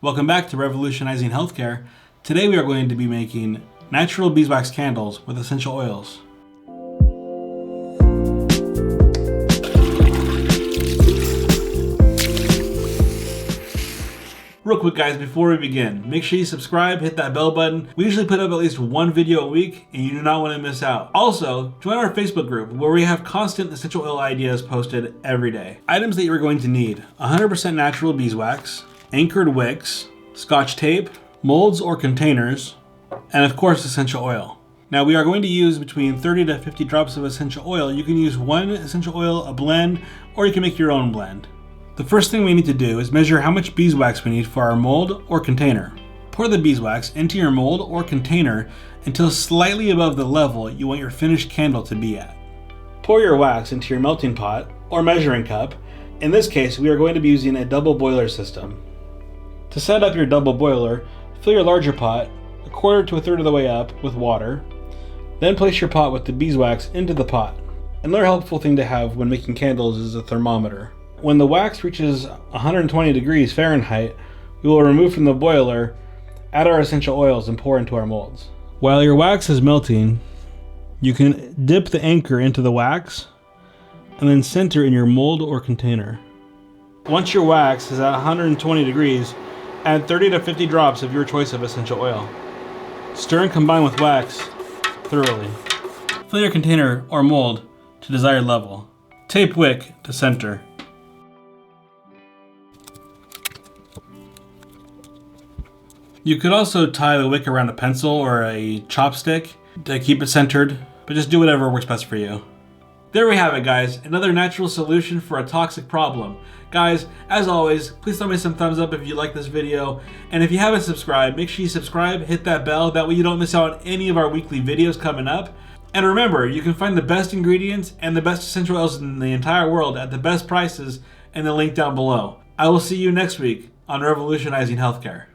Welcome back to Revolutionizing Healthcare. Today we are going to be making natural beeswax candles with essential oils. Real quick guys, before we begin, make sure you subscribe, hit that bell button. We usually put up at least one video a week and you do not want to miss out. Also, join our Facebook group where we have constant essential oil ideas posted every day. Items that you're going to need: 100% natural beeswax, anchored wicks, Scotch tape, molds or containers, and of course essential oil. Now we are going to use between 30 to 50 drops of essential oil. You can use one essential oil, a blend, or you can make your own blend. The first thing we need to do is measure how much beeswax we need for our mold or container. Pour the beeswax into your mold or container until slightly above the level you want your finished candle to be at. Pour your wax into your melting pot or measuring cup. In this case, we are going to be using a double boiler system. To set up your double boiler, fill your larger pot a quarter to a third of the way up with water. Then place your pot with the beeswax into the pot. Another helpful thing to have when making candles is a thermometer. When the wax reaches 120 degrees Fahrenheit, we will remove from the boiler, add our essential oils, and pour into our molds. While your wax is melting, you can dip the anchor into the wax and then center in your mold or container. Once your wax is at 120 degrees, add 30 to 50 drops of your choice of essential oil. Stir and combine with wax thoroughly. Fill your container or mold to desired level. Tape wick to center. You could also tie the wick around a pencil or a chopstick to keep it centered, but just do whatever works best for you. There we have it guys, another natural solution for a toxic problem. Guys, as always, please throw me some thumbs up if you like this video, and if you haven't subscribed, make sure you subscribe, hit that bell, that way you don't miss out on any of our weekly videos coming up. And remember, you can find the best ingredients and the best essential oils in the entire world at the best prices in the link down below. I will see you next week on Revolutionizing Healthcare.